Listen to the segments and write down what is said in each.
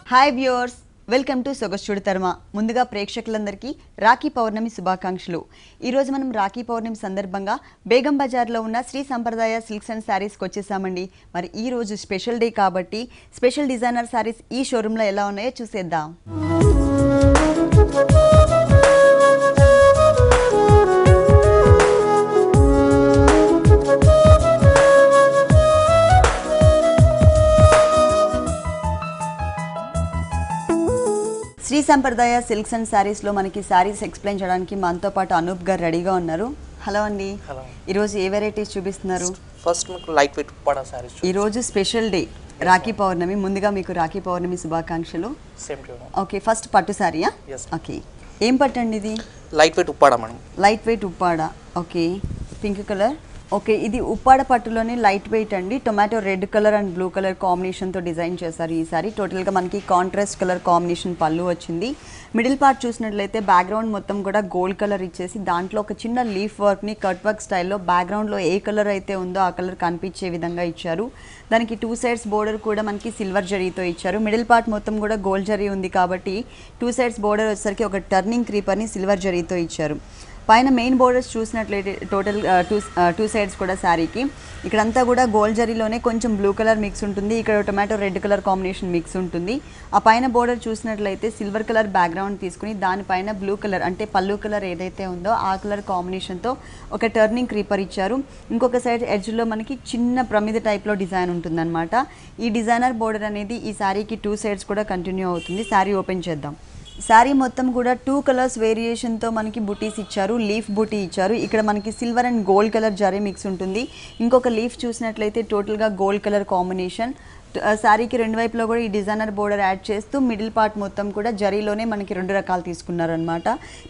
Hi viewers, welcome to సొగస్చుడు తర్మ. ముందుగా ప్రేక్షకులందరికీ రాఖీ పౌర్ణమి శుభాకాంక్షలు. ఈరోజు మనం రాఖీ పౌర్ణమి సందర్భంగా బేగం బజార్లో ఉన్న శ్రీ సంప్రదాయ సిల్క్స్ అండ్ శారీస్కి వచ్చేసామండి. మరి ఈ రోజు స్పెషల్ డే కాబట్టి స్పెషల్ డిజైనర్ శారీస్ ఈ షోరూంలో ఎలా ఉన్నాయో చూసేద్దాం. శ్రీ సంప్రదాయ సిల్క్స్ అండ్ శారీస్లో మనకి శారీస్ ఎక్స్ప్లెయిన్ చేయడానికి మనతో పాటు అనూప్ గారు రెడీగా ఉన్నారు. హలో అండి. ఈరోజు ఏ వెరైటీస్ చూపిస్తున్నారు? ఫస్ట్ మీకు లైట్ వెయిట్ ఉప్పాడ శారీస్. ఈరోజు స్పెషల్ డే రాఖీ పౌర్ణమి. ముందుగా మీకు రాఖీ పౌర్ణమి శుభాకాంక్షలు. Same to you. Okay, first పట్టు శారీయా? ఓకే, ఏం పట్టు అండి ఇది? Light weight Uppada madam. Light weight Uppada. Okay, pink colour. Okay, ఇది ఉప్పాడ పట్టులోనే లైట్ వెయిట్ అండి. Tomato red colour and blue colour కాంబినేషన్తో డిజైన్ చేశారు ఈ సారీ. టోటల్గా మనకి కాంట్రాస్ట్ కలర్ కాంబినేషన్ పళ్ళు వచ్చింది. మిడిల్ పార్ట్ చూసినట్లయితే బ్యాక్గ్రౌండ్ మొత్తం కూడా గోల్డ్ కలర్ ఇచ్చేసి దాంట్లో ఒక చిన్న లీఫ్ వర్క్ని కట్ వర్క్ స్టైల్లో బ్యాక్గ్రౌండ్లో ఏ కలర్ అయితే ఉందో ఆ కలర్ కనిపించే విధంగా ఇచ్చారు. దానికి 2 సైడ్స్ బోర్డర్ కూడా మనకి సిల్వర్ జరీతో ఇచ్చారు. మిడిల్ పార్ట్ మొత్తం కూడా గోల్డ్ జరీ ఉంది కాబట్టి 2 సైడ్స్ బోర్డర్ వచ్చేసరికి ఒక టర్నింగ్ క్రీపర్ని సిల్వర్ జరీతో ఇచ్చారు. పైన మెయిన్ బోర్డర్స్ చూసినట్లయితే టోటల్ టూ సైడ్స్ కూడా శారీకి ఇక్కడంతా కూడా గోల్డ్ జరీలోనే కొంచెం బ్లూ కలర్ మిక్స్ ఉంటుంది. ఇక్కడ tomato red colour combination mix ఉంటుంది. ఆ పైన బోర్డర్ చూసినట్లయితే సిల్వర్ కలర్ బ్యాక్గ్రౌండ్ తీసుకుని దానిపైన బ్లూ కలర్ అంటే పళ్ళు కలర్ ఏదైతే ఉందో ఆ కలర్ కాంబినేషన్తో ఒక టర్నింగ్ క్రీపర్ ఇచ్చారు. ఇంకొక సైడ్ ఎడ్జ్లో మనకి చిన్న ప్రమిద టైప్లో డిజైన్ ఉంటుందన్నమాట. ఈ డిజైనర్ బోర్డర్ అనేది ఈ శారీకి 2 సైడ్స్ కూడా కంటిన్యూ అవుతుంది. శారీ ఓపెన్ చేద్దాం. శారీ మొత్తం కూడా 2 కలర్స్ వేరియేషన్తో మనకి బుటీస్ ఇచ్చారు. లీఫ్ బుటీ ఇచ్చారు. ఇక్కడ మనకి silver and gold colour zari mix ఉంటుంది. ఇంకొక లీఫ్ చూసినట్లయితే టోటల్గా గోల్డ్ కలర్ కాంబినేషన్. శారీకి రెండు వైపులో కూడా ఈ డిజైనర్ బోర్డర్ యాడ్ చేస్తూ మిడిల్ పార్ట్ మొత్తం కూడా జరీలోనే మనకి 2 రకాలు తీసుకున్నారనమాట.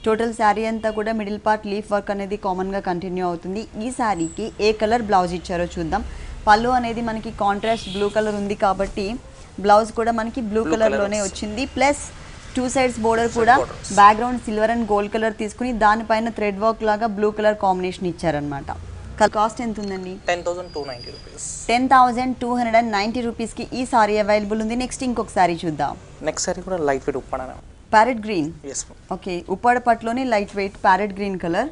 టోటల్ శారీ అంతా కూడా మిడిల్ పార్ట్ లీఫ్ వర్క్ అనేది కామన్గా కంటిన్యూ అవుతుంది. ఈ శారీకి ఏ కలర్ బ్లౌజ్ ఇచ్చారో చూద్దాం. పళ్ళు అనేది మనకి కాంట్రాస్ట్ బ్లూ కలర్ ఉంది కాబట్టి బ్లౌజ్ కూడా మనకి బ్లూ కలర్లోనే వచ్చింది. ప్లస్ 2 సైడ్స్ బోర్డర్ కూడా background silver and gold colour తీసుకుని దానిపైన థ్రెడ్ వర్క్ లాగా బ్లూ కలర్ కాంబినేషన్ ఇచ్చారనమాట. కాస్ట్ ఎంత ఉందండి? 10,290 రూపీస్. 10,290 రూపీస్కి ఈ సారీ అవైలబుల్ ఉంది. నెక్స్ట్ ఇంకొక సారీ చూద్దాం. నెక్స్ట్ సారీ కూడా light weight Uppada. Parrot green. Okay, Uppada పట్టులోని light weight parrot green colour.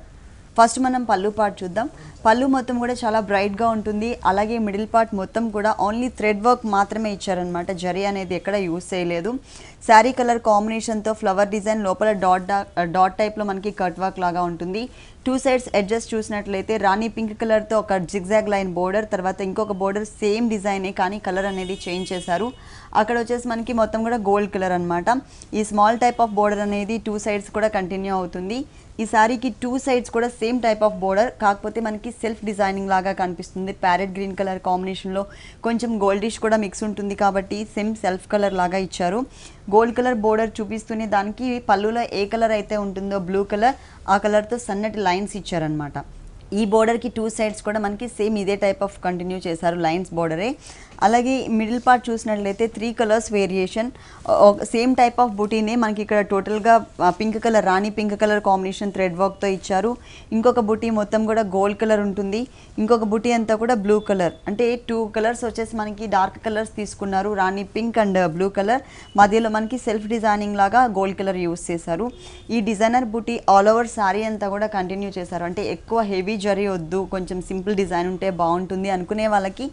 First మనం పళ్ళు పార్ట్ చూద్దాం. పళ్ళు మొత్తం కూడా చాలా బ్రైట్గా ఉంటుంది. అలాగే మిడిల్ పార్ట్ మొత్తం కూడా ఓన్లీ థ్రెడ్ వర్క్ మాత్రమే ఇచ్చారనమాట. జరీ అనేది ఎక్కడ యూజ్ చేయలేదు. శారీ కలర్ కాంబినేషన్తో ఫ్లవర్ డిజైన్ లోపల డాట్ టైప్లో మనకి కట్ వర్క్ లాగా ఉంటుంది. 2 సైడ్స్ ఎడ్జస్ట్ చూసినట్లయితే రాణి పింక్ కలర్తో ఒక జిగ్జాగ్ లైన్ బోర్డర్, తర్వాత ఇంకొక బోర్డర్ సేమ్ డిజైనే కానీ కలర్ అనేది చేంజ్ చేశారు. అక్కడ వచ్చేసి మనకి మొత్తం కూడా గోల్డ్ కలర్ అనమాట. ఈ స్మాల్ టైప్ ఆఫ్ బోర్డర్ అనేది 2 సైడ్స్ కూడా కంటిన్యూ అవుతుంది. ఈ శారీకి 2 సైడ్స్ కూడా సేమ్ టైప్ ఆఫ్ బోర్డర్, కాకపోతే మనకి సెల్ఫ్ డిజైనింగ్ లాగా కనిపిస్తుంది. ప్యారెట్ గ్రీన్ కలర్ కాంబినేషన్లో కొంచెం గోల్డిష్ కూడా మిక్స్ ఉంటుంది కాబట్టి సేమ్ సెల్ఫ్ కలర్ లాగా ఇచ్చారు. గోల్డ్ కలర్ బోర్డర్ చూపిస్తూనే దానికి పళ్ళులో ఏ కలర్ అయితే ఉంటుందో బ్లూ కలర్, ఆ కలర్తో సన్నటి లైన్స్ ఇచ్చారనమాట. ఈ బోర్డర్కి 2 సైడ్స్ కూడా మనకి సేమ్ ఇదే టైప్ ఆఫ్ కంటిన్యూ చేశారు, లైన్స్ బోర్డరే. అలాగే మిడిల్ పార్ట్ చూసినట్లయితే 3 colours variation same type of బుటీనే మనకి ఇక్కడ టోటల్గా పింక్ కలర్ రాణి పింక్ కలర్ కాంబినేషన్ థ్రెడ్ వర్క్తో ఇచ్చారు. ఇంకొక బుటీ మొత్తం కూడా గోల్డ్ కలర్ ఉంటుంది. ఇంకొక బుటీ అంతా కూడా బ్లూ కలర్, అంటే 2 కలర్స్ వచ్చేసి మనకి డార్క్ కలర్స్ తీసుకున్నారు, రాణి పింక్ అండ్ బ్లూ కలర్. మధ్యలో మనకి సెల్ఫ్ డిజైనింగ్ లాగా గోల్డ్ కలర్ యూస్ చేశారు. ఈ డిజైనర్ బుటీ ఆల్ ఓవర్ శారీ అంతా కూడా కంటిన్యూ చేశారు. అంటే ఎక్కువ హెవీ జరీ వద్దు, కొంచెం సింపుల్ డిజైన్ ఉంటే బాగుంటుంది అనుకునే వాళ్ళకి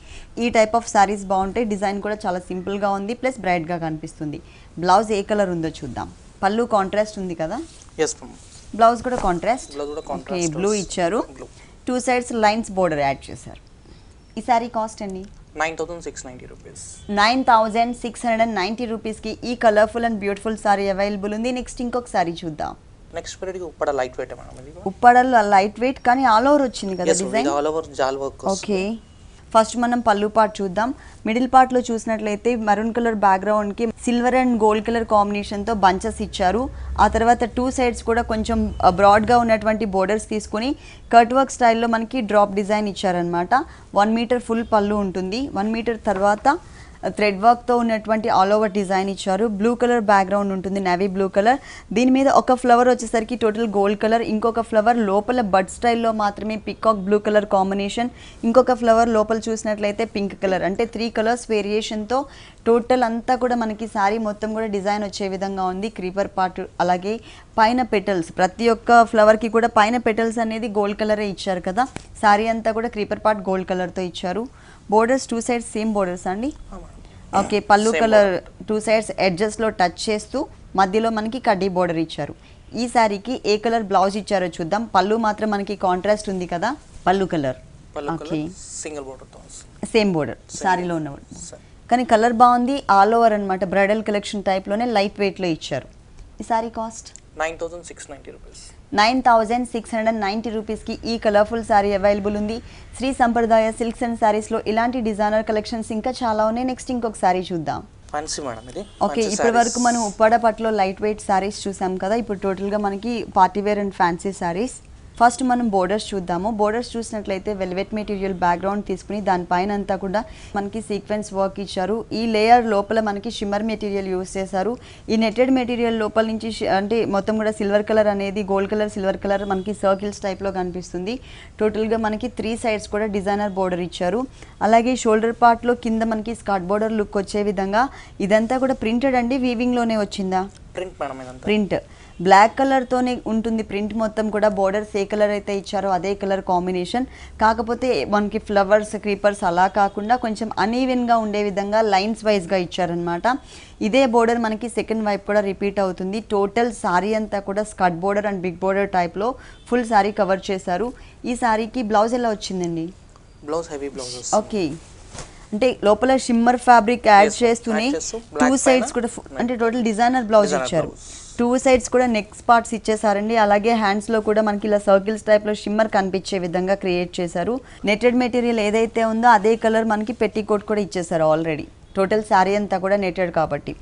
ఈ టైప్ ఆఫ్ శారీస్ బాగుంటాయి. డిజైన్ కూడా చాలా సింపుల్గా ఉంది, ప్లస్ బ్రైట్గా కనిపిస్తుంది. బ్లౌజ్ ఏ కలర్ ఉందో చూద్దాం. పళ్ళు కాంట్రాస్ట్ ఉంది కదా? బ్లౌజ్ కూడా కాంట్రాస్ట్. ఓకే, బ్లూ ఇచ్చారు. 2 సైడ్స్ లైన్స్ బోర్డర్ యాడ్ చేశారు. ఈ శారీ కాస్ట్ అండి 9,690 రూపీస్. 9,690 రూపీస్కి ఈ colourful and beautiful sari available ఉంది. నెక్స్ట్ ఇంకొక శారీ చూద్దాం. Next variety Uppada light weight madam. ఇది ఉప్పాడలో లైట్ వెయిట్ కానీ ఆల్ ఓవర్ వచ్చింది కదా డిజైన్. ఆల్ ఓవర్ జాల్ వర్క్. ఓకే, ఫస్ట్ మనం పళ్ళు పార్ట్ చూద్దాం. మిడిల్ పార్ట్లో చూసినట్లయితే మరూన్ కలర్ బ్యాక్గ్రౌండ్కి సిల్వర్ అండ్ గోల్డ్ కలర్ కాంబినేషన్తో బంచెస్ ఇచ్చారు. ఆ తర్వాత 2 సైడ్స్ కూడా కొంచెం బ్రాడ్గా ఉన్నటువంటి బోర్డర్స్ తీసుకుని కట్ వర్క్ స్టైల్లో మనకి డ్రాప్ డిజైన్ ఇచ్చారనమాట. 1 మీటర్ ఫుల్ పళ్ళు ఉంటుంది. 1 మీటర్ తర్వాత థ్రెడ్ వర్క్తో ఉన్నటువంటి ఆల్ ఓవర్ డిజైన్ ఇచ్చారు. బ్లూ కలర్ బ్యాక్గ్రౌండ్ ఉంటుంది, నేవీ బ్లూ కలర్. దీని మీద ఒక ఫ్లవర్ వచ్చేసరికి టోటల్ గోల్డ్ కలర్, ఇంకొక ఫ్లవర్ లోపల బడ్ స్టైల్లో మాత్రమే పికాక్ బ్లూ కలర్ కాంబినేషన్, ఇంకొక ఫ్లవర్ లోపల చూసినట్లయితే పింక్ కలర్. అంటే 3 కలర్స్ వేరియేషన్తో టోటల్ అంతా కూడా మనకి శారీ మొత్తం కూడా డిజైన్ వచ్చే విధంగా ఉంది. క్రీపర్ పార్ట్ అలాగే పైన పెటల్స్, ప్రతి ఒక్క ఫ్లవర్కి కూడా పైన పెటల్స్ అనేది గోల్డ్ కలరే ఇచ్చారు కదా. శారీ అంతా కూడా క్రీపర్ పార్ట్ గోల్డ్ కలర్తో ఇచ్చారు. బోర్డర్స్ 2 సైడ్స్ సేమ్ బోర్డర్స్ అండి. ఓకే, పళ్ళు కలర్ 2 సైడ్స్ ఎడ్జెస్లో టచ్ చేస్తూ మధ్యలో మనకి కడ్డీ బోర్డర్ ఇచ్చారు. ఈ శారీకి ఏ కలర్ బ్లౌజ్ ఇచ్చారో చూద్దాం. పళ్ళు మాత్రం మనకి కాంట్రాస్ట్ ఉంది కదా, పళ్ళు కలర్ ఓకే సింగిల్ బోర్డర్ తో సేమ్ బోర్డర్ శారీలో ఉన్న కానీ కలర్ బాగుంది. ఆల్ ఓవర్ అనమాట, బ్రైడల్ కలెక్షన్ టైప్లోనే లైట్ వెయిట్లో ఇచ్చారు. ఈ శారీ కాస్ట్ 9690 రూపీస్. 9690 రూపీస్కి ఈ కలర్ఫుల్ శారీ అవైలబుల్ ఉంది. శ్రీ సంప్రదాయ సిల్క్స్ అండ్ శారీస్లో ఇలాంటి డిజైనర్ కలెక్షన్స్ ఇంకా చాలా ఉన్నాయి. నెక్స్ట్ ఇంకొక శారీ చూద్దాం. ఫ్యాన్సీ మేడం ఇది. ఓకే, ఇప్పటి వరకు మనం ఉప్పాడ పట్టులో లైట్ వెయిట్ శారీస్ చూసాం కదా. ఇప్పుడు టోటల్గా మనకి party wear and fancy saris. First మనం బోర్డర్స్ చూద్దాము. బోర్డర్స్ చూసినట్లయితే వెల్వెట్ మెటీరియల్ బ్యాక్గ్రౌండ్ తీసుకుని దానిపైన అంతా కూడా మనకి సీక్వెన్స్ వర్క్ ఇచ్చారు. ఈ లేయర్ లోపల మనకి షిమ్మర్ మెటీరియల్ యూస్ చేశారు. ఈ నెట్టెడ్ మెటీరియల్ లోపల నుంచి అంటే మొత్తం కూడా సిల్వర్ కలర్ అనేది గోల్డ్ కలర్ సిల్వర్ కలర్ మనకి సర్కిల్స్ టైప్లో కనిపిస్తుంది. టోటల్గా మనకి 3 సైడ్స్ కూడా డిజైనర్ బోర్డర్ ఇచ్చారు. అలాగే షోల్డర్ పార్ట్లో కింద మనకి స్కర్ట్ బోర్డర్ లుక్ వచ్చే విధంగా ఇదంతా కూడా ప్రింటెడ్ అండి, వీవింగ్లోనే వచ్చిందా? ప్రింట్ మేడం ఇదంతా. ప్రింట్ బ్లాక్ కలర్తోనే ఉంటుంది. ప్రింట్ మొత్తం కూడా బోర్డర్స్ ఏ కలర్ అయితే ఇచ్చారో అదే కలర్ కాంబినేషన్. కాకపోతే మనకి ఫ్లవర్స్ క్రీపర్స్ అలా కాకుండా కొంచెం అనీవెన్గా ఉండే విధంగా లైన్స్ వైజ్గా ఇచ్చారనమాట. ఇదే బోర్డర్ మనకి సెకండ్ వైపు కూడా రిపీట్ అవుతుంది. టోటల్ శారీ అంతా కూడా skirt border and big border టైప్లో ఫుల్ శారీ కవర్ చేశారు. ఈ శారీకి బ్లౌజ్ ఎలా వచ్చిందండి? Blouse heavy blouse. ఓకే, అంటే లోపల షిమ్మర్ ఫ్యాబ్రిక్ యాడ్ చేస్తూనే 2 సైడ్స్ కూడా అంటే టోటల్ డిజైనర్ బ్లౌజ్ ఇచ్చారు. 2 సైడ్స్ కూడా నెక్ పార్ట్స్ ఇచ్చేసారండి. అలాగే హ్యాండ్స్లో కూడా మనకి ఇలా సర్కిల్స్ టైప్లో షిమ్మర్ కనిపించే విధంగా క్రియేట్ చేశారు. నెటెడ్ మెటీరియల్ ఏదైతే ఉందో అదే కలర్ మనకి పెట్టికోట్ కూడా ఇచ్చేసారు ఆల్రెడీ. టోటల్ శారీ అంతా కూడా నెటెడ్ కాబట్టి.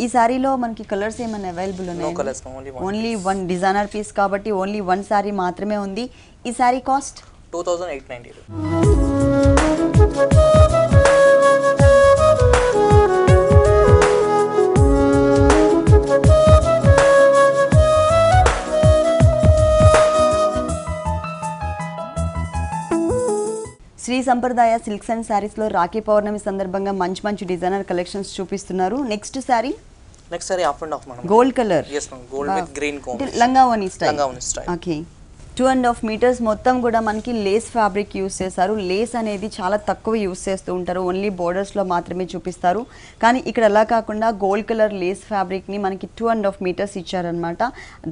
ఈ శారీలో మనకి కలర్స్ ఏమైనా అవైలబుల్ ఉన్నాయి? ఓన్లీ 1 డిజైనర్ పీస్ కాబట్టి ఓన్లీ 1 శారీ మాత్రమే ఉంది. ఈ శారీ కాస్ట్ 2890. శ్రీ సంప్రదాయ సిల్క్స్ అండ్ శారీస్లో రాఖీ పౌర్ణమి సందర్భంగా మంచి మంచి డిజైనర్ కలెక్షన్స్ చూపిస్తున్నారు. Next sari half and half madam, gold colour. yes ma'am, gold with green combination. లంగావోని స్టైల్. ఓకే, 2.5 మీటర్స్ మొత్తం కూడా మనకి లేస్ ఫ్యాబ్రిక్ యూస్ చేశారు. లేస్ అనేది చాలా తక్కువ యూస్ చేస్తూ ఉంటారు, ఓన్లీ బోర్డర్స్లో మాత్రమే చూపిస్తారు. కానీ ఇక్కడ అలా కాకుండా గోల్డ్ కలర్ లేస్ ఫ్యాబ్రిక్ని మనకి 2.5 మీటర్స్ ఇచ్చారనమాట.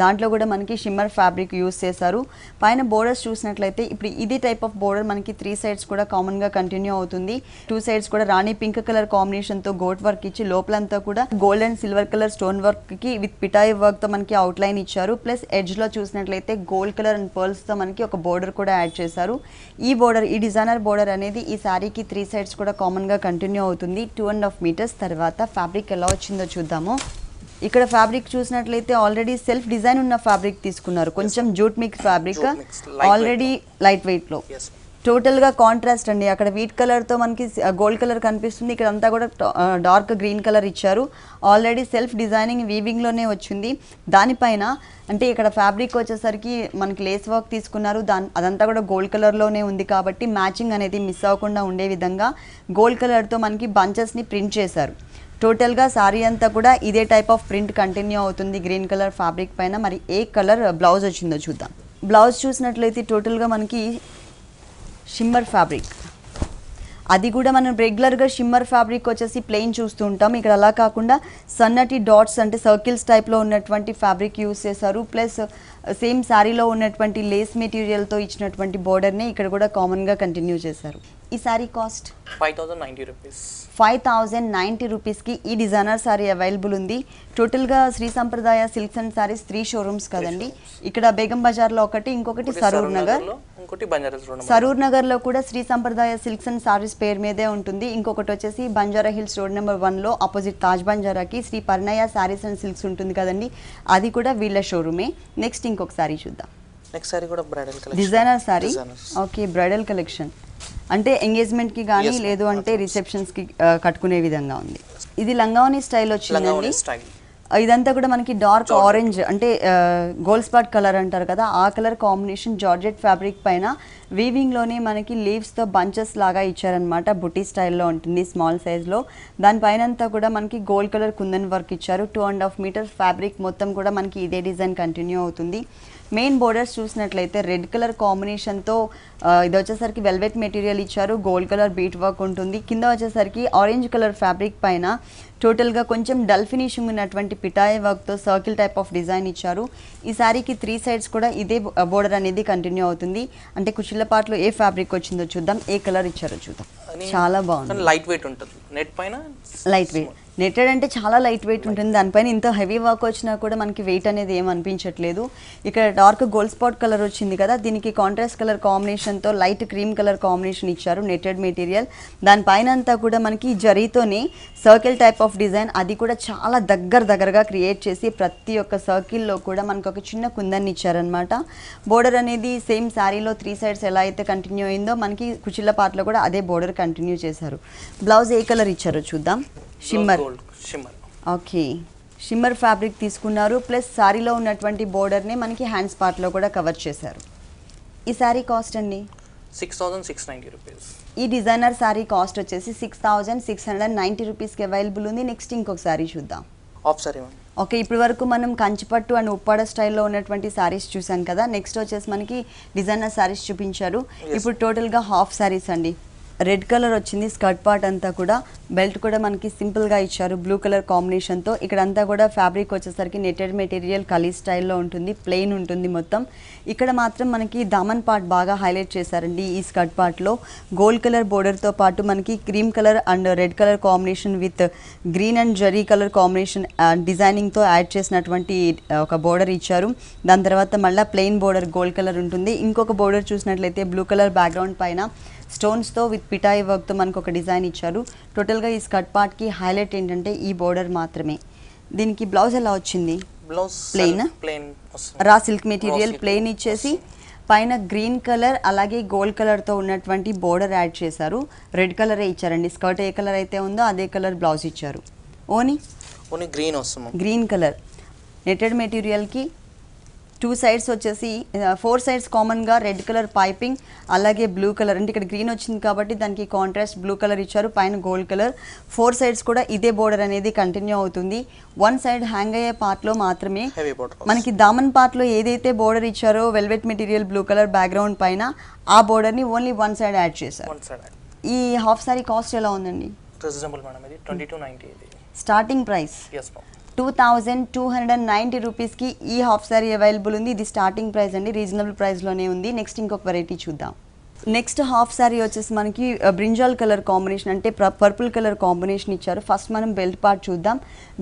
దాంట్లో కూడా మనకి షిమ్మర్ ఫ్యాబ్రిక్ యూస్ చేశారు. పైన బోర్డర్స్ చూసినట్లయితే ఇప్పుడు ఇది టైప్ ఆఫ్ బోర్డర్ మనకి 3 సైడ్స్ కూడా కామన్గా కంటిన్యూ అవుతుంది. 2 సైడ్స్ కూడా రాణి పింక్ కలర్ కాంబినేషన్తో గోట్ వర్క్ ఇచ్చి లోపలంతా కూడా gold and silver colour stone వర్క్కి విత్ పిటాయి వర్క్తో మనకి అవుట్లైన్ ఇచ్చారు. ప్లస్ ఎడ్జ్లో చూసినట్లయితే గోల్డ్ కలర్ అండ్ పర్ల్స్తో మనకి ఒక బోర్డర్ కూడా యాడ్ చేశారు. ఈ బోర్డర్, ఈ డిజైనర్ బోర్డర్ అనేది ఈ శారీకి 3 సైడ్స్ కూడా కామన్గా కంటిన్యూ అవుతుంది. 2.5 మీటర్స్. తర్వాత ఫ్యాబ్రిక్ ఎలా వచ్చిందో చూద్దాము. ఇక్కడ ఫ్యాబ్రిక్ చూసినట్లయితే ఆల్రెడీ సెల్ఫ్ డిజైన్ ఉన్న ఫ్యాబ్రిక్ తీసుకున్నారు. కొంచెం jute mix fabric, already light వెయిట్లో. టోటల్గా కాంట్రాస్ట్ అండి. అక్కడ వీట్ కలర్తో మనకి గోల్డ్ కలర్ కనిపిస్తుంది, ఇక్కడ అంతా కూడా డార్క్ గ్రీన్ కలర్ ఇచ్చారు. ఆల్రెడీ సెల్ఫ్ డిజైనింగ్ వీవింగ్లోనే వచ్చింది. దానిపైన అంటే ఇక్కడ ఫ్యాబ్రిక్ వచ్చేసరికి మనకి లేస్ వర్క్ తీసుకున్నారు. అదంతా కూడా గోల్డ్ కలర్లోనే ఉంది కాబట్టి మ్యాచింగ్ అనేది మిస్ అవ్వకుండా ఉండే విధంగా గోల్డ్ కలర్తో మనకి బంచెస్ని ప్రింట్ చేశారు. టోటల్గా శారీ అంతా కూడా ఇదే టైప్ ఆఫ్ ప్రింట్ కంటిన్యూ అవుతుంది గ్రీన్ కలర్ ఫ్యాబ్రిక్ పైన. మరి ఏ కలర్ బ్లౌజ్ వచ్చిందో చూద్దాం. బ్లౌజ్ చూసినట్లయితే టోటల్గా మనకి షిమ్మర్ ఫ్యాబ్రిక్, అది కూడా మనం రెగ్యులర్గా షిమ్మర్ ఫ్యాబ్రిక్ వచ్చేసి ప్లెయిన్ చూస్తూ ఉంటాం. ఇక్కడ అలా కాకుండా సన్నటి డాట్స్ అంటే సర్కిల్స్ టైప్లో ఉన్నటువంటి ఫ్యాబ్రిక్ యూస్ చేశారు. ప్లస్ సేమ్ శారీలో ఉన్నటువంటి లేస్ మెటీరియల్తో ఇచ్చినటువంటి బోర్డర్ని ఇక్కడ కూడా కామన్గా కంటిన్యూ చేశారు. ఈ శారీ కాస్ట్ 5090 రూపీస్. 5090 రూపీస్కి ఈ డిజైనర్ శారీ అవైలబుల్ ఉంది. టోటల్గా శ్రీ సంప్రదాయ సిల్క్స్ అండ్ శారీస్ 3 షోరూమ్స్ కదండి. ఇక్కడ బేగం బజార్లో ఒకటి, ఇంకొకటి సరూర్ నగర్. సరూర్ నగర్లో కూడా శ్రీ సంప్రదాయ సిల్క్స్ అండ్ శారీస్ పేరు మీదే ఉంటుంది. ఇంకొకటి వచ్చేసి బంజారా హిల్స్ రోడ్ నెంబర్ 1లో ఆపోజిట్ తాజ్ బంజారాకి Sri Parnaya sarees and silks ఉంటుంది కదండి, అది కూడా వీళ్ళ షోరూమే. నెక్స్ట్ ఇంకొక శారీ చూద్దాం. నెక్స్ట్ శారీ కూడా bridal collection, designer sari. Okay, bridal collection అంటే ఎంగేజ్మెంట్కి కానీ లేదు అంటే రిసెప్షన్స్కి కట్టుకునే విధంగా ఉంది. ఇది లంగావని స్టైల్ వచ్చిందండి. ఇదంతా కూడా మనకి డార్క్ ఆరెంజ్ అంటే గోల్డ్ స్పాట్ కలర్ అంటారు కదా, ఆ కలర్ కాంబినేషన్ జార్జెట్ ఫ్యాబ్రిక్ పైన వీవింగ్లోనే మనకి లీవ్స్తో బంచెస్ లాగా ఇచ్చారనమాట. బుటీ స్టైల్లో ఉంటుంది స్మాల్ సైజ్లో. దానిపైన అంతా కూడా మనకి గోల్డ్ కలర్ కుందన్ వర్క్ ఇచ్చారు. 2.5 మీటర్స్ ఫ్యాబ్రిక్ మొత్తం కూడా మనకి ఇదే డిజైన్ కంటిన్యూ అవుతుంది. మెయిన్ బోర్డర్స్ చూసినట్లయితే రెడ్ కలర్ కాంబినేషన్తో ఇది వచ్చేసరికి వెల్వెట్ మెటీరియల్ ఇచ్చారు. గోల్డ్ కలర్ బీట్ వర్క్ ఉంటుంది. కింద వచ్చేసరికి ఆరెంజ్ కలర్ ఫ్యాబ్రిక్ పైన టోటల్గా కొంచెం డల్ ఫినిషింగ్ ఉన్నటువంటి పిటాయ్ వర్క్తో సర్కిల్ టైప్ ఆఫ్ డిజైన్ ఇచ్చారు. ఈ శారీకి 3 సైడ్స్ కూడా ఇదే బోర్డర్ అనేది కంటిన్యూ అవుతుంది. అంటే కుచిళ్ళ పాటలో ఏ ఫ్యాబ్రిక్ వచ్చిందో చూద్దాం, ఏ కలర్ ఇచ్చారో చూద్దాం. చాలా బాగుంది. లైట్ వెయిట్ ఉంటుంది. నెట్ పైన లైట్ వెయిట్, నెట్టెడ్ అంటే చాలా లైట్ వెయిట్ ఉంటుంది. దానిపైన ఇంత హెవీ వర్క్ వచ్చినా కూడా మనకి వెయిట్ అనేది ఏం అనిపించట్లేదు. ఇక్కడ డార్క్ గోల్డ్ స్పాట్ కలర్ వచ్చింది కదా, దీనికి కాంట్రాస్ట్ కలర్ కాంబినేషన్తో లైట్ క్రీమ్ కలర్ కాంబినేషన్ ఇచ్చారు. నెట్టెడ్ మెటీరియల్ దానిపైన అంతా కూడా మనకి జరీతోనే సర్కిల్ టైప్ ఆఫ్ డిజైన్, అది కూడా చాలా దగ్గరగా క్రియేట్ చేసి ప్రతి ఒక్క సర్కిల్లో కూడా మనకు ఒక చిన్న కుందన్ని ఇచ్చారనమాట. బోర్డర్ అనేది సేమ్ శారీలో 3 సైడ్స్ ఎలా అయితే కంటిన్యూ అయిందో మనకి కుచిళ్ళ పాటలో కూడా అదే బోర్డర్ కంటిన్యూ చేశారు. బ్లౌజ్ ఏ కలర్ ఇచ్చారో చూద్దాం. షిమ్మర్. ఓకే, షిమ్మర్ ఫ్యాబ్రిక్ తీసుకున్నారు. ప్లస్ శారీలో ఉన్నటువంటి బోర్డర్ని మనకి హ్యాండ్స్ పార్ట్లో కూడా కవర్ చేశారు. ఈ శారీ కాస్ట్ అండి 6,690 రూపీస్. ఈ డిజైనర్ శారీ కాస్ట్ వచ్చేసి 6,690 రూపీస్కి అవైలబుల్ ఉంది. నెక్స్ట్ ఇంకొక శారీ చూద్దాం. హాఫ్ శారీ. ఓకే, ఇప్పటి వరకు మనం కంచిపట్టు అండ్ ఉప్పాడ స్టైల్లో ఉన్నటువంటి శారీస్ చూసాం కదా. నెక్స్ట్ వచ్చేసి మనకి డిజైనర్ శారీస్ చూపించారు. ఇప్పుడు టోటల్గా హాఫ్ శారీస్ అండి. రెడ్ కలర్ వచ్చింది స్కర్ట్ పార్ట్ అంతా కూడా. బెల్ట్ కూడా మనకి సింపుల్గా ఇచ్చారు బ్లూ కలర్ కాంబినేషన్తో. ఇక్కడంతా కూడా ఫ్యాబ్రిక్ వచ్చేసరికి నెట్టెడ్ మెటీరియల్ కలీ స్టైల్లో ఉంటుంది, ప్లెయిన్ ఉంటుంది మొత్తం. ఇక్కడ మాత్రం మనకి దామన్ పార్ట్ బాగా హైలైట్ చేశారండి. ఈ స్కర్ట్ పార్ట్లో గోల్డ్ కలర్ బోర్డర్తో పాటు మనకి cream colour and red colour combination with green and zari colour combination డిజైనింగ్తో యాడ్ చేసినటువంటి ఒక బోర్డర్ ఇచ్చారు. దాని తర్వాత మళ్ళీ ప్లెయిన్ బోర్డర్ గోల్డ్ కలర్ ఉంటుంది. ఇంకొక బోర్డర్ చూసినట్లయితే బ్లూ కలర్ బ్యాక్గ్రౌండ్ పైన స్టోన్స్తో విత్ పిటాయి వర్క్తో మనకు ఒక డిజైన్ ఇచ్చారు. టోటల్గా ఈ స్కర్ట్ పార్ట్కి హైలైట్ ఏంటంటే ఈ బోర్డర్ మాత్రమే. దీనికి బ్లౌజ్ ఎలా వచ్చింది? Blouse plain raw silk material plain ఇచ్చేసి పైన గ్రీన్ కలర్ అలాగే గోల్డ్ కలర్తో ఉన్నటువంటి బోర్డర్ యాడ్ చేశారు. రెడ్ కలరే ఇచ్చారండి. స్కర్ట్ ఏ కలర్ అయితే ఉందో అదే కలర్ బ్లౌజ్ ఇచ్చారు. ఓనీ గ్రీన్ వస్తుంది. గ్రీన్ కలర్ నెట్టెడ్ మెటీరియల్కి 2 సైడ్స్ వచ్చేసి 4 సైడ్స్ కామన్గా రెడ్ కలర్ పైపింగ్ అలాగే బ్లూ కలర్, అంటే ఇక్కడ గ్రీన్ వచ్చింది కాబట్టి దానికి కాంట్రాస్ట్ బ్లూ కలర్ ఇచ్చారు. పైన గోల్డ్ కలర్. 4 సైడ్స్ కూడా ఇదే బోర్డర్ అనేది కంటిన్యూ అవుతుంది. 1 సైడ్ హ్యాంగ్ అయ్యే పార్ట్లో మాత్రమే మనకి దామన్ పార్ట్లో ఏదైతే బోర్డర్ ఇచ్చారో velvet material blue colour background పైన ఆ బోర్డర్ని ఓన్లీ 1 సైడ్ యాడ్ చేశారు. ఈ హాఫ్ సారీ కాస్ట్ ఎలా ఉందండి? స్టార్టింగ్ ప్రైస్ 2,290 రూపీస్కి ఈ హాఫ్ సారీ అవైలబుల్ ఉంది. ఇది స్టార్టింగ్ ప్రైస్ అండి, రీజనబుల్ ప్రైస్లోనే ఉంది. నెక్స్ట్ ఇంకొక వెరైటీ చూద్దాం. నెక్స్ట్ హాఫ్ సారీ వచ్చేసి మనకి బ్రింజాల్ కలర్ కాంబినేషన్ అంటే పర్పుల్ కలర్ కాంబినేషన్ ఇచ్చారు. ఫస్ట్ మనం బెల్ట్ పార్ట్ చూద్దాం.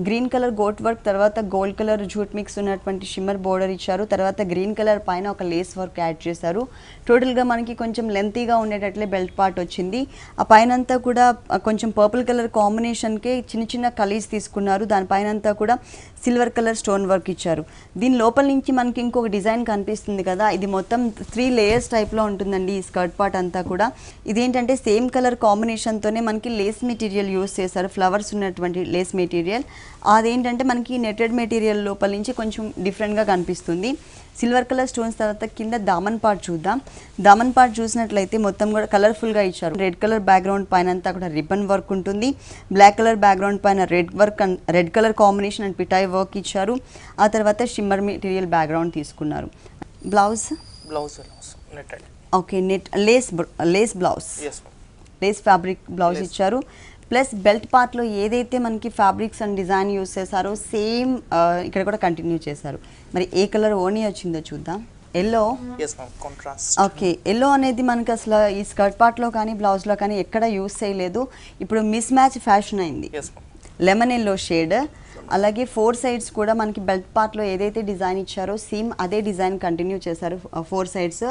గ్రీన్ కలర్ గోట్ వర్క్, తర్వాత గోల్డ్ కలర్ జూట్ మిక్స్ ఉన్నటువంటి షిమ్మర్ బోర్డర్ ఇచ్చారు. తర్వాత గ్రీన్ కలర్ పైన ఒక లేస్ వర్క్ యాడ్ చేశారు. టోటల్గా మనకి కొంచెం లెంతీగా ఉండేటట్లే బెల్ట్ పార్ట్ వచ్చింది. ఆ పైన అంతా కూడా కొంచెం పర్పుల్ కలర్ కాంబినేషన్కే చిన్న చిన్న కలీస్ తీసుకున్నారు. దానిపైన అంతా కూడా సిల్వర్ కలర్ స్టోన్ వర్క్ ఇచ్చారు. దీని లోపల నుంచి మనకి ఇంకొక డిజైన్ కనిపిస్తుంది కదా, ఇది మొత్తం 3 లేయర్స్ టైప్లో ఉంటుందండి ఈ స్కర్ట్ పార్ట్ అంతా కూడా. ఇదేంటంటే సేమ్ కలర్ కాంబినేషన్తోనే మనకి లేస్ మెటీరియల్ యూస్ చేశారు, ఫ్లవర్స్ ఉన్నటువంటి లేస్ మెటీరియల్. అదేంటంటే మనకి నెట్టెడ్ మెటీరియల్ లోపల నుంచి కొంచెం డిఫరెంట్గా కనిపిస్తుంది. సిల్వర్ కలర్ స్టోన్స్ తర్వాత కింద దామన్ పార్ట్ చూద్దాం. దామన్ పార్ట్ చూసినట్లయితే మొత్తం కూడా కలర్ఫుల్గా ఇచ్చారు. రెడ్ కలర్ బ్యాక్గ్రౌండ్ పైన అంతా కూడా రిబ్బన్ వర్క్ ఉంటుంది. బ్లాక్ కలర్ బ్యాక్గ్రౌండ్ పైన రెడ్ కలర్ కాంబినేషన్ అండ్ పిటాయ్ వర్క్ ఇచ్చారు. ఆ తర్వాత షిమ్మర్ మెటీరియల్ బ్యాక్గ్రౌండ్ తీసుకున్నారు. Blouse okay, lace blouse, lace fabric blouse ఇచ్చారు. ప్లస్ బెల్ట్ పార్ట్లో ఏదైతే మనకి ఫ్యాబ్రిక్స్ అండ్ డిజైన్ యూస్ చేశారో సేమ్ ఇక్కడ కూడా కంటిన్యూ చేశారు. మరి ఏ కలర్ ఓనీ వచ్చిందో చూద్దాం. ఎల్లో. ఓకే, ఎల్లో అనేది మనకి అసలు ఈ స్కర్ట్ పార్ట్లో కానీ బ్లౌజ్లో కానీ ఎక్కడ యూస్ చేయలేదు. ఇప్పుడు మిస్ మ్యాచ్ ఫ్యాషన్ అయింది. Lemon yellow shade. అలాగే 4 సైడ్స్ కూడా మనకి బెల్ట్ పార్ట్లో ఏదైతే డిజైన్ ఇచ్చారో సేమ్ అదే డిజైన్ కంటిన్యూ చేశారు. 4 సైడ్స్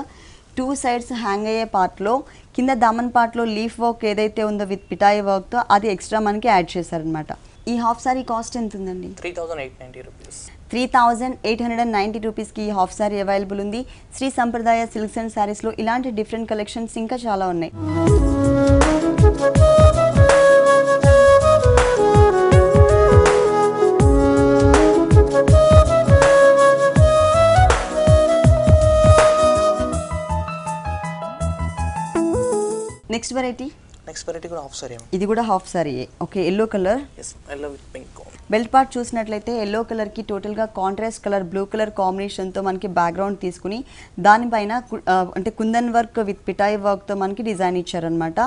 2 సైడ్స్ హ్యాంగ్ అయ్యే పార్ట్లో కింద దామన్ పార్ట్లో లీఫ్ వర్క్ ఏదైతే ఉందో విత్ పిటాయి వర్క్తో అది ఎక్స్ట్రా మనకి యాడ్ చేశారనమాట. ఈ హాఫ్ సారీ కాస్ట్ ఎంత ఉందండి? 3,890 రూపీస్కి ఈ హాఫ్ సారీ అవైలబుల్ ఉంది. శ్రీ సంప్రదాయ సిల్క్స్ అండ్ శారీస్లో ఇలాంటి డిఫరెంట్ కలెక్షన్స్ ఇంకా చాలా ఉన్నాయి. నెక్స్ట్ వెరైటీ కూడా హాఫ్ సారీ. ఇది కూడా half sorry. Okay, yellow colour. Yellow with pink. Belt part చూసినట్లయితే ఎల్లో కలర్కి టోటల్గా కాంట్రాస్ట్ కలర్ బ్లూ కలర్ కాంబినేషన్తో మనకి బ్యాక్గ్రౌండ్ తీసుకుని దానిపైన అంటే కుందన్ వర్క్ విత్ పిటాయి వర్క్తో మనకి డిజైన్ ఇచ్చారనమాట.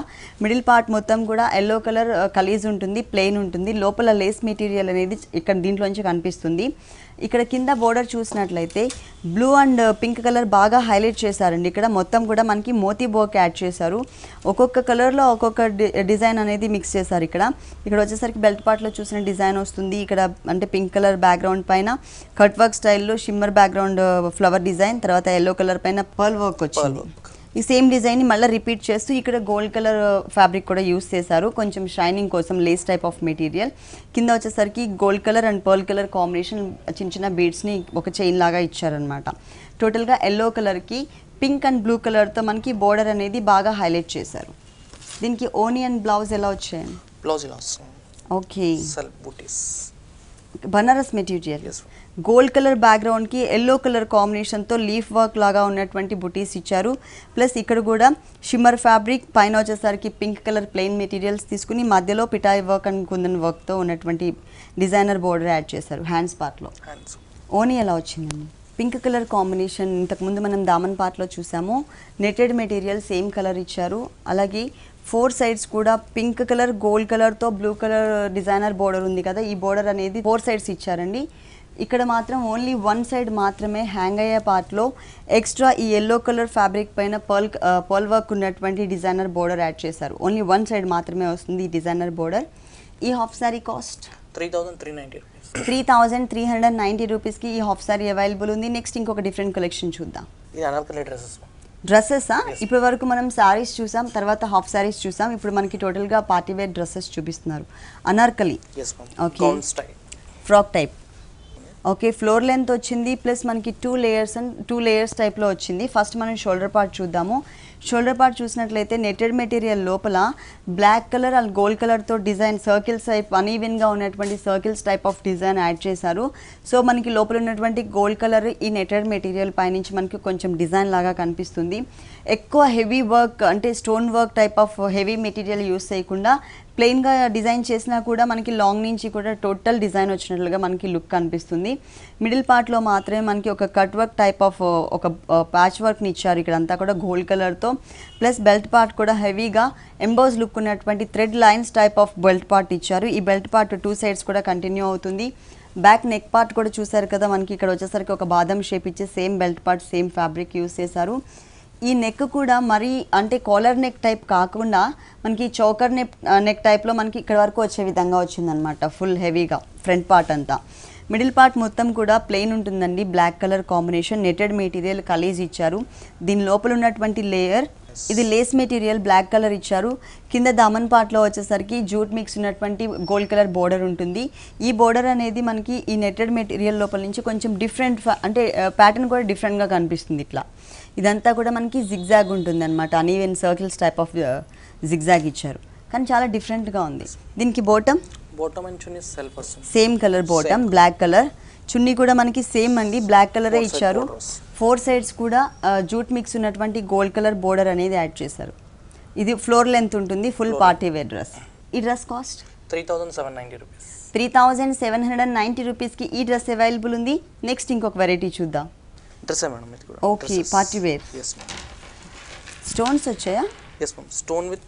మిడిల్ పార్ట్ మొత్తం కూడా ఎల్లో కలర్ కలీజ్ ఉంటుంది, ప్లెయిన్ ఉంటుంది. లోపల లేస్ మెటీరియల్ అనేది ఇక్కడ దీంట్లోంచి కనిపిస్తుంది. ఇక్కడ కింద బోర్డర్ చూసినట్లయితే బ్లూ అండ్ పింక్ కలర్ బాగా హైలైట్ చేశారండి. ఇక్కడ మొత్తం కూడా మనకి మోతీ వర్క్ యాడ్ చేశారు. ఒక్కొక్క కలర్లో ఒక్కొక్క డిజైన్ అనేది మిక్స్ చేశారు. ఇక్కడ వచ్చేసరికి బెల్ట్ పార్ట్లో చూసిన డిజైన్ వస్తుంది. ఇక్కడ అంటే పింక్ కలర్ బ్యాక్గ్రౌండ్ పైన కట్ వర్క్ స్టైల్లో షిమ్మర్ బ్యాక్గ్రౌండ్ ఫ్లవర్ డిజైన్, తర్వాత ఎల్లో కలర్ పైన పర్ల్ వర్క్ వచ్చింది. ఈ సేమ్ డిజైన్ని మళ్ళీ రిపీట్ చేస్తూ ఇక్కడ గోల్డ్ కలర్ ఫ్యాబ్రిక్ కూడా యూస్ చేశారు కొంచెం షైనింగ్ కోసం, లేస్ టైప్ ఆఫ్ మెటీరియల్. కింద వచ్చేసరికి gold colour and pearl colour combination చిన్న చిన్న బీడ్స్ని ఒక చైన్ లాగా ఇచ్చారనమాట. టోటల్గా ఎల్లో కలర్కి పింక్ అండ్ బ్లూ కలర్తో మనకి బోర్డర్ అనేది బాగా హైలైట్ చేశారు. దీనికి ఓనీ అండ్ బ్లౌజ్ ఎలా వచ్చాయండి? బ్లౌజ్ ఇలా వస్తుంది. ఓకే, సెల్ఫ్ బూటీస్, బనారస్ మెటీరియల్. గోల్డ్ కలర్ బ్యాక్గ్రౌండ్కి ఎల్లో కలర్ కాంబినేషన్తో లీఫ్ వర్క్ లాగా ఉన్నటువంటి బుటీస్ ఇచ్చారు. ప్లస్ ఇక్కడ కూడా షిమ్మర్ ఫ్యాబ్రిక్ పైన వచ్చేసరికి పింక్ కలర్ ప్లెయిన్ మెటీరియల్స్ తీసుకుని మధ్యలో పిటాయి వర్క్ అండ్ కుందన్ వర్క్తో ఉన్నటువంటి డిజైనర్ బోర్డర్ యాడ్ చేశారు హ్యాండ్స్ పార్ట్లో. ఓనీ ఎలా వచ్చిందండి? పింక్ కలర్ కాంబినేషన్ ఇంతకుముందు మనం దామన్ పార్ట్లో చూసాము. నెటెడ్ మెటీరియల్ సేమ్ కలర్ ఇచ్చారు. అలాగే 4 సైడ్స్ కూడా పింక్ కలర్ గోల్డ్ కలర్తో బ్లూ కలర్ డిజైనర్ బోర్డర్ ఉంది కదా, ఈ బోర్డర్ అనేది 4 సైడ్స్ ఇచ్చారండి. ఇక్కడ మాత్రం ఓన్లీ 1 సైడ్ మాత్రమే హ్యాంగ్ అయ్యే పార్ట్లో ఎక్స్ట్రా ఈ ఎల్లో కలర్ ఫ్యాబ్రిక్ పైన పర్ల్ వర్క్ ఉన్నటువంటి డిజైనర్ బోర్డర్ యాడ్ చేశారు. ఓన్లీ 1 సైడ్ మాత్రమే వస్తుంది ఈ డిజైనర్ బోర్డర్. ఈ హాఫ్ సారీ కాస్ట్ 3,390 రూపీస్. 3,390 రూపీస్కి ఈ హాఫ్ సారీ అవైలబుల్ ఉంది. నెక్స్ట్ ఇంకొక డిఫరెంట్ కలెక్షన్ చూద్దాం. ఇది అనార్కలి డ్రెస్సెసా? ఇప్పటి వరకు మనం శారీస్ చూసాం, తర్వాత హాఫ్ శారీస్ చూసాం. ఇప్పుడు మనకి టోటల్గా పార్టీ వేర్ డ్రెస్సెస్ చూపిస్తున్నారు. Anarkali, okay, frock type. Okay, floor length వచ్చింది, ప్లస్ మనకి 2 లేయర్స్ టైప్లో వచ్చింది. ఫస్ట్ మనం షోల్డర్ పార్ట్ చూద్దాము. షోల్డర్ పార్ట్ చూసినట్లయితే నెటెడ్ మెటీరియల్ లోపల బ్లాక్ కలర్ అండ్ గోల్డ్ కలర్తో డిజైన్ సర్కిల్స్ టైప్ అనీవెన్గా ఉన్నటువంటి circles type of design add చేశారు. సో మనకి లోపల ఉన్నటువంటి గోల్డ్ కలర్ ఈ నెటెడ్ మెటీరియల్ పైనుంచి మనకి కొంచెం డిజైన్ లాగా కనిపిస్తుంది. ఎక్కువ హెవీ వర్క్ అంటే stone work type of heavy material use చేయకుండా ప్లెయిన్గా డిజైన్ చేసినా కూడా మనకి లాంగ్ నుంచి కూడా టోటల్ డిజైన్ వచ్చినట్లుగా మనకి లుక్ కనిపిస్తుంది. మిడిల్ పార్ట్లో మాత్రమే మనకి ఒక కట్ వర్క్ టైప్ ఆఫ్ ఒక ప్యాచ్ వర్క్ని ఇచ్చారు. ఇక్కడ అంతా కూడా గోల్డ్ కలర్తో. ప్లస్ బెల్ట్ పార్ట్ కూడా హెవీగా ఎంబోజ్ లుక్ ఉన్నటువంటి thread lines type of belt part ఇచ్చారు. ఈ బెల్ట్ పార్ట్ 2 సైడ్స్ కూడా కంటిన్యూ అవుతుంది. బ్యాక్ నెక్ పార్ట్ కూడా చూసారు కదా, మనకి ఇక్కడ వచ్చేసరికి ఒక బాదం షేప్ ఇచ్చే same belt part same fabric use చేశారు. ఈ నెక్ కూడా మరీ అంటే కాలర్ నెక్ టైప్ కాకుండా మనకి చౌకర్ నెక్ టైప్లో మనకి ఇక్కడ వరకు వచ్చే విధంగా వచ్చిందనమాట. ఫుల్ హెవీగా ఫ్రంట్ పార్ట్ అంతా. మిడిల్ పార్ట్ మొత్తం కూడా ప్లెయిన్ ఉంటుందండి. Black colour combination netted material కలీజ్ ఇచ్చారు. దీని లోపల ఉన్నటువంటి లేయర్ ఇది లేస్ మెటీరియల్ బ్లాక్ కలర్ ఇచ్చారు. కింద దామన్ పార్ట్లో వచ్చేసరికి జూట్ మిక్స్ ఉన్నటువంటి గోల్డ్ కలర్ బోర్డర్ ఉంటుంది. ఈ బోర్డర్ అనేది మనకి ఈ నెటెడ్ మెటీరియల్ లోపల నుంచి కొంచెం డిఫరెంట్ అంటే ప్యాటర్న్ కూడా డిఫరెంట్గా కనిపిస్తుంది. ఇట్లా ఇదంతా కూడా మనకి జిగ్జాగ్ ఉంటుంది అనమాట. Uneven circles type of zigzag ఇచ్చారు, కానీ చాలా డిఫరెంట్గా ఉంది. దీనికి బాటమ్ అండ్ చున్నీ సెల్ఫ్ వస్తుంది. Same colour bottom, black colour. Chunni కూడా మనకి సేమ్ అండి, బ్లాక్ కలరే ఇచ్చారు. 4 సైడ్స్ కూడా జూట్ మిక్స్ ఉన్నటువంటి గోల్డ్ కలర్ బోర్డర్ అనేది యాడ్ చేశారు. ఇది ఫ్లోర్ లెంత్ ఉంటుంది, ఫుల్ పార్టీ వేర్ డ్రెస్. ఈ డ్రెస్ కాస్ట్ 3,790 రూపీస్. 3,790 రూపీస్కి ఈ డ్రెస్ అవైలబుల్ ఉంది. నెక్స్ట్ ఇంకొక వెరైటీ చూద్దాం. డ్రెస్ మేడం ఇది కూడా. Okay, party wear. స్టోన్స్ వచ్చాయా? yes ma'am, stone with.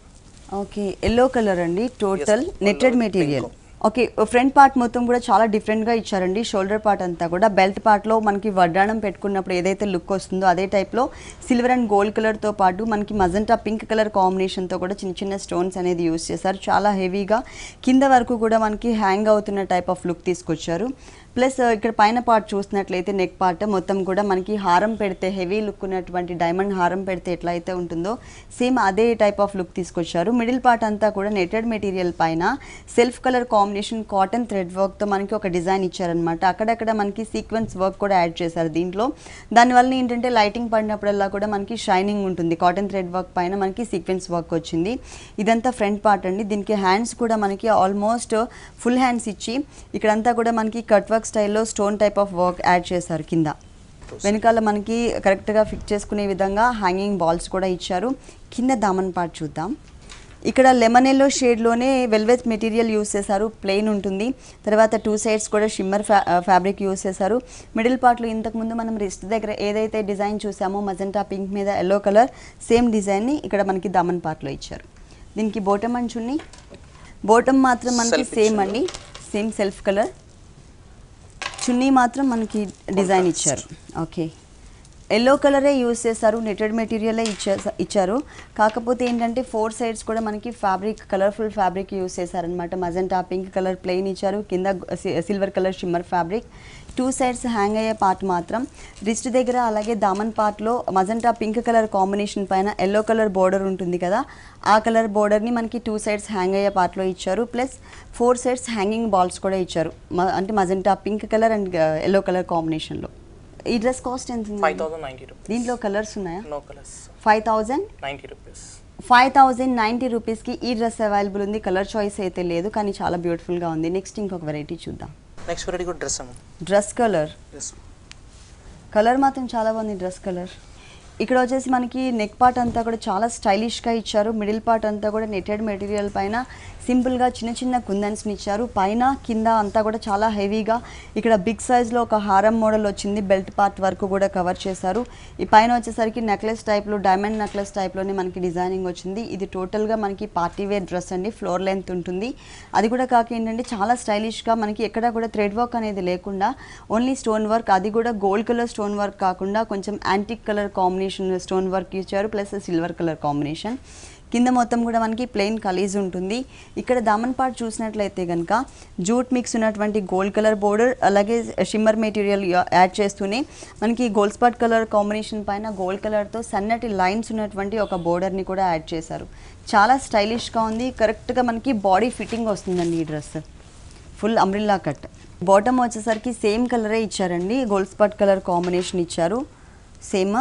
Okay, yellow colour అండి. Total netted material. Okay, front part మొత్తం కూడా చాలా డిఫరెంట్గా ఇచ్చారండి. షోల్డర్ పార్ట్ అంతా కూడా బెల్ట్ పార్ట్లో మనకి వడ్డాణం పెట్టుకున్నప్పుడు ఏదైతే లుక్ వస్తుందో అదే టైప్లో సిల్వర్ అండ్ గోల్డ్ కలర్తో పాటు మనకి మజంటా పింక్ కలర్ కాంబినేషన్తో కూడా చిన్న చిన్న స్టోన్స్ అనేది యూస్ చేశారు. చాలా హెవీగా కింద వరకు కూడా మనకి హ్యాంగ్ అవుతున్న టైప్ ఆఫ్ లుక్ తీసుకొచ్చారు. ప్లస్ ఇక్కడ పైన పార్ట్ చూసినట్లయితే నెక్ పార్ట్ మొత్తం కూడా మనకి హారం పెడితే హెవీ లుక్ ఉన్నటువంటి డైమండ్ హారం పెడితే ఎట్లా అయితే ఉంటుందో సేమ్ అదే టైప్ ఆఫ్ లుక్ తీసుకొచ్చారు. మిడిల్ పార్ట్ అంతా కూడా నెటెడ్ మెటీరియల్ పైన self colour combination cotton thread వర్క్తో మనకి ఒక డిజైన్ ఇచ్చారనమాట. అక్కడక్కడ మనకి సీక్వెన్స్ వర్క్ కూడా యాడ్ చేశారు దీంట్లో. దానివల్ల ఏంటంటే లైటింగ్ పడినప్పుడల్లా కూడా మనకి షైనింగ్ ఉంటుంది. కాటన్ థ్రెడ్ వర్క్ పైన మనకి సీక్వెన్స్ వర్క్ వచ్చింది. ఇదంతా ఫ్రంట్ పార్ట్ అండి. దీనికి హ్యాండ్స్ కూడా మనకి ఆల్మోస్ట్ ఫుల్ హ్యాండ్స్ ఇచ్చి ఇక్కడంతా కూడా మనకి కట్ వర్క్ స్టైల్లో stone type of work add చేశారు. కింద వెనకాల మనకి కరెక్ట్గా ఫిక్స్ చేసుకునే విధంగా హ్యాంగింగ్ బాల్స్ కూడా ఇచ్చారు. కింద దామన్ పార్ట్ చూద్దాం. ఇక్కడ లెమన్ ఎల్లో షేడ్లోనే వెల్వెట్ మెటీరియల్ యూస్ చేశారు, ప్లెయిన్ ఉంటుంది. తర్వాత 2 సైడ్స్ కూడా షిమ్మర్ ఫ్యాబ్రిక్ యూస్ చేశారు. మిడిల్ పార్ట్లో ఇంతకుముందు మనం రిస్ట్ దగ్గర ఏదైతే డిజైన్ చూసామో మజెంటా పింక్ మీద ఎల్లో కలర్ సేమ్ డిజైన్ని ఇక్కడ మనకి దామన్ పార్ట్లో ఇచ్చారు. దీనికి బోటమ్ అండ్ చున్నీ, బోటమ్ మాత్రం మనకి సేమ్ అండి, సేమ్ సెల్ఫ్ కలర్. చున్నీ మాత్రం మనకి డిజైన్ ఇచ్చారు. ఓకే, ఎల్లో కలరే యూస్ చేస్తారు, నెటెడ్ మెటీరియలే ఇచ్చారు. కాకపోతే ఏంటంటే 4 సైడ్స్ కూడా మనకి ఫ్యాబ్రిక్ కలర్ఫుల్ ఫ్యాబ్రిక్ యూస్ చేశారనమాట. మజెంటా పింక్ కలర్ ప్లెయిన్ ఇచ్చారు, కింద silver colour shimmer fabric. 2 sides hang అయ్యే పార్ట్ మాత్రం రిస్ట్ దగ్గర అలాగే దామన్ పార్ట్లో మజెంటా పింక్ కలర్ కాంబినేషన్ పైన ఎల్లో కలర్ బోర్డర్ ఉంటుంది కదా, ఆ కలర్ బోర్డర్ని మనకి 2 సైడ్స్ హ్యాంగ్ అయ్యే పార్ట్లో ఇచ్చారు. ప్లస్ 4 సైడ్స్ హ్యాంగింగ్ బాల్స్ కూడా ఇచ్చారు, అంటే magenta pink colour and yellow colour కాంబినేషన్లో. ఈ డ్రెస్ కాస్ట్ ఎంత ఉంది? 5090 రూపీస్. దీంట్లో కలర్స్ ఉన్నాయా? No colours. 5090 రూపీస్. 5090 రూపీస్కి ఈ డ్రెస్ అవైలబుల్ ఉంది. కలర్ చాయిస్ అయితే లేదు, కానీ చాలా బ్యూటిఫుల్గా ఉంది. నెక్స్ట్ ఇంకొక వెరైటీ చూద్దాం. నెక్స్ట్ వెరైటీ కూడా డ్రెస్ అమ్మ. డ్రెస్ కలర్, ఎస్ కలర్ మాత్రం చాలా బాగుంది డ్రెస్ కలర్. ఇక్కడ వచ్చేసి మనకి నెక్ పార్ట్ అంతా కూడా చాలా స్టైలిష్గా ఇచ్చారు. మిడిల్ పార్ట్ అంతా కూడా నెటెడ్ మెటీరియల్ పైన సింపుల్గా చిన్న చిన్న కుందన్స్ని ఇచ్చారు. పైన కింద అంతా కూడా చాలా హెవీగా ఇక్కడ బిగ్ సైజ్లో ఒక హారం మోడల్ వచ్చింది, బెల్ట్ పార్ట్ వరకు కూడా కవర్ చేశారు. ఈ పైన వచ్చేసరికి నెక్లెస్ టైప్లో, డైమండ్ నెక్లెస్ టైప్లోనే మనకి డిజైనింగ్ వచ్చింది. ఇది టోటల్గా మనకి పార్టీ వేర్ డ్రెస్ అండి, ఫ్లోర్ లెంత్ ఉంటుంది. అది కూడా కాక ఏంటంటే చాలా స్టైలిష్గా మనకి ఎక్కడ కూడా థ్రెడ్ వర్క్ అనేది లేకుండా ఓన్లీ స్టోన్ వర్క్, అది కూడా గోల్డ్ కలర్ స్టోన్ వర్క్ కాకుండా కొంచెం antique colour combination stone work ఇచ్చారు, ప్లస్ సిల్వర్ కలర్ కాంబినేషన్. కింద మొత్తం కూడా మనకి ప్లెయిన్ కలీజ్ ఉంటుంది. ఇక్కడ దామన్ పార్ట్ చూసినట్లయితే కనుక జూట్ మిక్స్ ఉన్నటువంటి గోల్డ్ కలర్ బోర్డర్, అలాగే షిమ్మర్ మెటీరియల్ యాడ్ చేస్తూనే మనకి గోల్డ్ స్పాట్ కలర్ కాంబినేషన్ పైన గోల్డ్ కలర్తో సన్నటి లైన్స్ ఉన్నటువంటి ఒక బోర్డర్ని కూడా యాడ్ చేశారు. చాలా స్టైలిష్గా ఉంది, కరెక్ట్గా మనకి బాడీ ఫిట్టింగ్ వస్తుందండి ఈ dress. Full umbrella cut. Bottom వచ్చేసరికి సేమ్ కలరే ఇచ్చారండి, గోల్డ్ స్పాట్ కలర్ కాంబినేషన్ ఇచ్చారు. సేమ్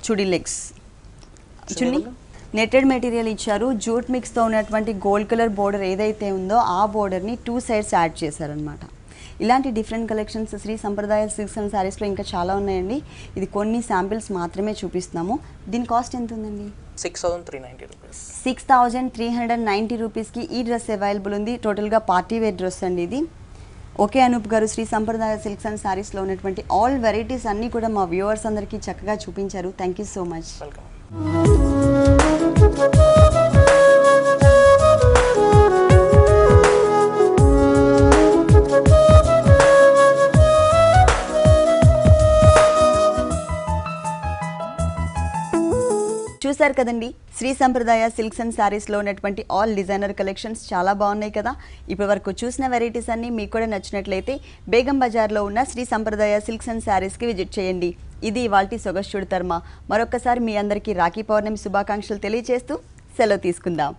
చుడీ లెగ్స్, చున్నీ నెటెడ్ మెటీరియల్ ఇచ్చారు. జూట్ మిక్స్తో ఉన్నటువంటి గోల్డ్ కలర్ బోర్డర్ ఏదైతే ఉందో ఆ బోర్డర్ని 2 సైడ్స్ యాడ్ చేశారనమాట. ఇలాంటి డిఫరెంట్ కలెక్షన్స్ శ్రీ సంప్రదాయ సిల్క్స్ అండ్ శారీస్లో ఇంకా చాలా ఉన్నాయండి. ఇది కొన్ని శాంపిల్స్ మాత్రమే చూపిస్తున్నాము. దీని కాస్ట్ ఎంత ఉందండి? 6390 రూపీస్. 6390 రూపీస్కి ఈ డ్రెస్ అవైలబుల్ ఉంది. టోటల్గా పార్టీ వేర్ డ్రెస్ అండి ఇది. ఓకే అనూప్ గారు, శ్రీ సంప్రదాయ సిల్క్స్ అండ్ శారీస్లో ఉన్నటువంటి ఆల్ వెరైటీస్ అన్నీ కూడా మా వ్యూవర్స్ అందరికీ చక్కగా చూపించారు. Thank you so much. Welcome. చూసారు కదండి, శ్రీ సంప్రదాయ సిల్క్స్ అండ్ శారీస్లో ఉన్నటువంటి ఆల్ డిజైనర్ కలెక్షన్స్ చాలా బాగున్నాయి కదా. ఇప్పటి వరకు చూసిన వెరైటీస్ అన్నీ మీకు కూడా నచ్చినట్లయితే బేగం బజార్లో ఉన్న శ్రీ సంప్రదాయ సిల్క్స్ అండ్ శారీస్కి విజిట్ చేయండి. ఇది ఇవాల్టి సొగసు చూడతర్మ. మరొకసారి మీ అందరికీ రాఖీ పౌర్ణమి శుభాకాంక్షలు తెలియజేస్తూ సెలవు తీసుకుందాం.